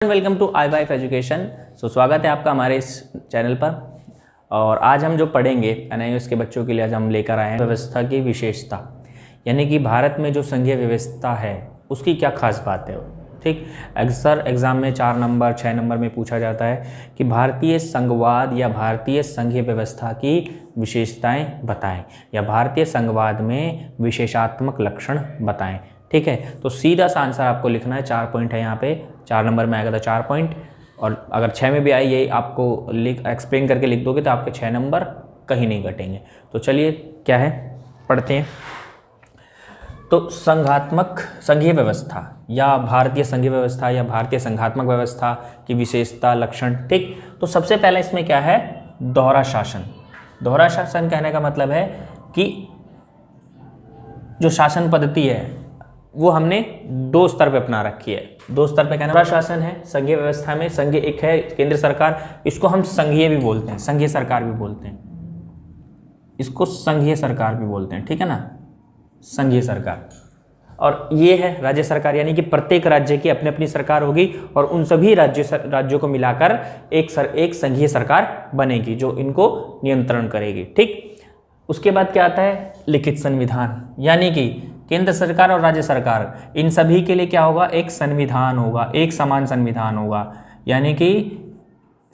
Welcome to I wife education. स्वागत है आपका हमारे इस चैनल पर। और आज हम जो पढ़ेंगे एनआईओएस के बच्चों के लिए आज हम लेकर आए हैं व्यवस्था की विशेषता, यानी कि भारत में जो संघीय व्यवस्था है उसकी क्या खास बात है। ठीक, अक्सर एग्जाम में 4 नंबर 6 नंबर में पूछा जाता है कि भारतीय संघवाद या भारतीय संघीय व्यवस्था की विशेषताएं बताएं या भारतीय संघवाद में विशेषात्मक लक्षण बताएं। ठीक है, तो सीधा सा आंसर आपको लिखना है। 4 पॉइंट है यहाँ पे, 4 नंबर में आएगा तो 4 पॉइंट, और अगर 6 में भी आई यही आपको एक्सप्लेन करके लिख दोगे तो आपके 6 नंबर कहीं नहीं घटेंगे। तो चलिए क्या है पढ़ते हैं। तो संघीय व्यवस्था या भारतीय संघीय व्यवस्था या भारतीय संघात्मक व्यवस्था की विशेषता लक्षण। ठीक, तो सबसे पहले इसमें क्या है, दोहरा शासन। दोहरा शासन कहने का मतलब है कि जो शासन पद्धति है वो हमने 2 स्तर पे अपना रखी है। 2 स्तर पे कहना, शासन है संघीय व्यवस्था में, संघीय एक है केंद्र सरकार, इसको हम संघीय भी बोलते हैं, संघीय सरकार भी बोलते हैं, इसको संघीय सरकार भी बोलते हैं। ठीक है ना, संघीय सरकार। और ये है राज्य सरकार, यानी कि प्रत्येक राज्य की अपनी अपनी सरकार होगी और उन सभी राज्यों को मिलाकर एक संघीय सरकार बनेगी जो इनको नियंत्रण करेगी। ठीक, उसके बाद क्या आता है, लिखित संविधान, यानी कि केंद्र सरकार और राज्य सरकार इन सभी के लिए क्या होगा, एक संविधान होगा, एक समान संविधान होगा। यानी कि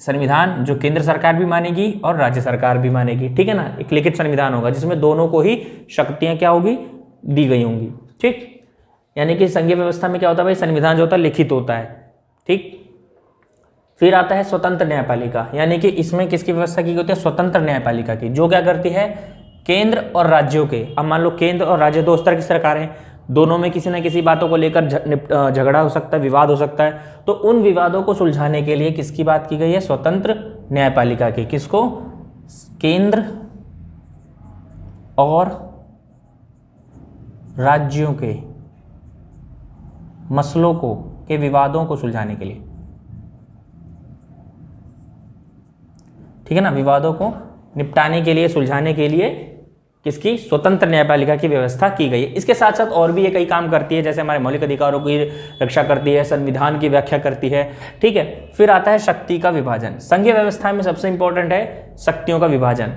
संविधान जो केंद्र सरकार भी मानेगी और राज्य सरकार भी मानेगी। ठीक है ना, एक लिखित संविधान होगा जिसमें दोनों को ही शक्तियां क्या होगी, दी गई होंगी। ठीक, यानी कि संघीय व्यवस्था में क्या होता है भाई, संविधान जो होता है लिखित होता है। ठीक, फिर आता है स्वतंत्र न्यायपालिका, यानी कि इसमें किसकी व्यवस्था की होती है, स्वतंत्र न्यायपालिका की, जो क्या करती है, केंद्र और राज्यों के, अब मान लो केंद्र और राज्य 2 स्तर की सरकार हैं, दोनों में किसी न किसी बातों को लेकर झगड़ा हो सकता है, विवाद हो सकता है, तो उन विवादों को सुलझाने के लिए किसकी बात की गई है, स्वतंत्र न्यायपालिका की। किसको, केंद्र और राज्यों के मसलों को, के विवादों को सुलझाने के लिए। ठीक है ना, विवादों को निपटाने के लिए, सुलझाने के लिए किसकी, स्वतंत्र न्यायपालिका की व्यवस्था की गई है। इसके साथ साथ और भी ये कई काम करती है, जैसे हमारे मौलिक अधिकारों की रक्षा करती है, संविधान की व्याख्या करती है। ठीक है, फिर आता है शक्ति का विभाजन। संघीय व्यवस्था में सबसे इंपॉर्टेंट है शक्तियों का विभाजन।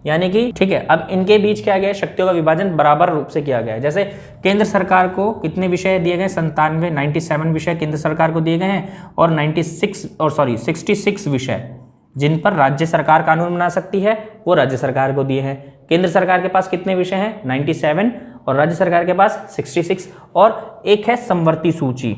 यानी कि ठीक है, अब इनके बीच क्या गया है, शक्तियों का विभाजन बराबर रूप से किया गया है। जैसे केंद्र सरकार को कितने विषय दिए गए, 97 विषय केंद्र सरकार को दिए गए हैं और 66 विषय जिन पर राज्य सरकार कानून बना सकती है वो राज्य सरकार को दिए हैं। केंद्र सरकार के पास कितने विषय हैं, 97, और राज्य सरकार के पास 66, और एक है समवर्ती सूची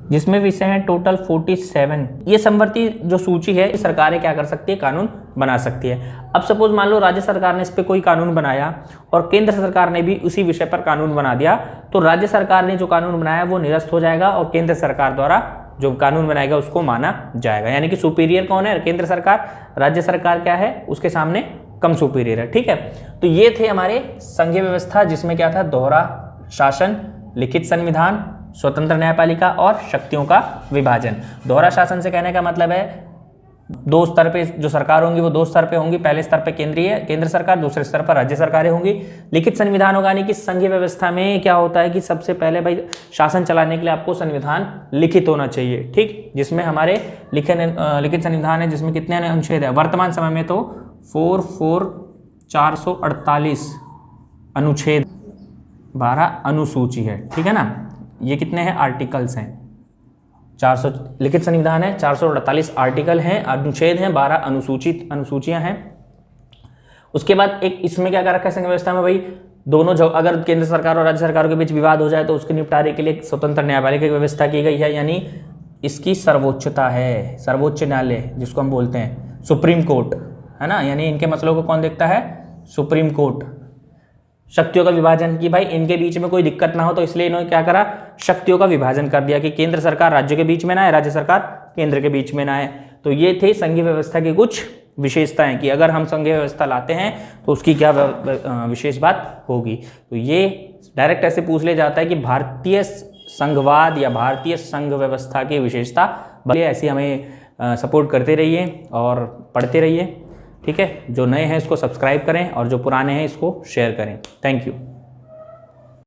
जिसमें विषय हैं टोटल 47। ये समवर्ती जो सूची है, सरकारें क्या कर सकती है, कानून बना सकती है। अब सपोज मान लो राज्य सरकार ने इस पे कोई कानून बनाया और केंद्र सरकार ने भी उसी विषय पर कानून बना दिया, तो राज्य सरकार ने जो कानून बनाया वो निरस्त हो जाएगा और केंद्र सरकार द्वारा जो कानून बनाएगा उसको माना जाएगा। यानी कि सुपीरियर कौन है, केंद्र सरकार, राज्य सरकार क्या है, उसके सामने कम सुपीरियर है। ठीक है, तो ये थे हमारे संघीय व्यवस्था, जिसमें क्या था, दोहरा शासन, लिखित संविधान, स्वतंत्र न्यायपालिका और शक्तियों का विभाजन। दोहरा शासन से कहने का मतलब है 2 स्तर पे जो सरकार होंगी वो 2 स्तर पे होंगी। पहले स्तर पे केंद्र सरकार, दूसरे स्तर पर राज्य सरकारें होंगी। लिखित संविधान होगा, यानी कि संघीय व्यवस्था में क्या होता है कि सबसे पहले भाई शासन चलाने के लिए आपको संविधान लिखित होना चाहिए। ठीक, जिसमें हमारे लिखित संविधान है, जिसमें कितने अनुच्छेद है, वर्तमान समय में तो 448 अनुच्छेद, 12 अनुसूची है। ठीक है ना, ये कितने हैं, आर्टिकल्स हैं, 400 लिखित संविधान है, 448 आर्टिकल हैं, अनुच्छेद हैं, 12 अनुसूचियां हैं। उसके बाद एक इसमें क्या कर रखा है संघ व्यवस्था में भाई, दोनों अगर केंद्र सरकार और राज्य सरकार के बीच विवाद हो जाए तो उसके निपटारे के लिए स्वतंत्र न्यायपालिका की व्यवस्था की गई है। यानी इसकी सर्वोच्चता है, सर्वोच्च न्यायालय जिसको हम बोलते हैं, सुप्रीम कोर्ट है ना, यानी इनके मसलों को कौन देखता है, सुप्रीम कोर्ट। शक्तियों का विभाजन की भाई इनके बीच में कोई दिक्कत ना हो, तो इसलिए इन्होंने क्या करा, शक्तियों का विभाजन कर दिया कि केंद्र सरकार राज्य के बीच में ना है, राज्य सरकार केंद्र के बीच में ना है। तो ये थे संघीय व्यवस्था की कुछ विशेषताएं कि अगर हम संघीय व्यवस्था लाते हैं तो उसकी क्या विशेष बात होगी। तो ये डायरेक्ट ऐसे पूछ ले जाता है कि भारतीय संघवाद या भारतीय संघ व्यवस्था की विशेषता, ऐसी हमें सपोर्ट करते रहिए और पढ़ते रहिए। ठीक है, जो नए हैं इसको सब्सक्राइब करें और जो पुराने हैं इसको शेयर करें। Thank you.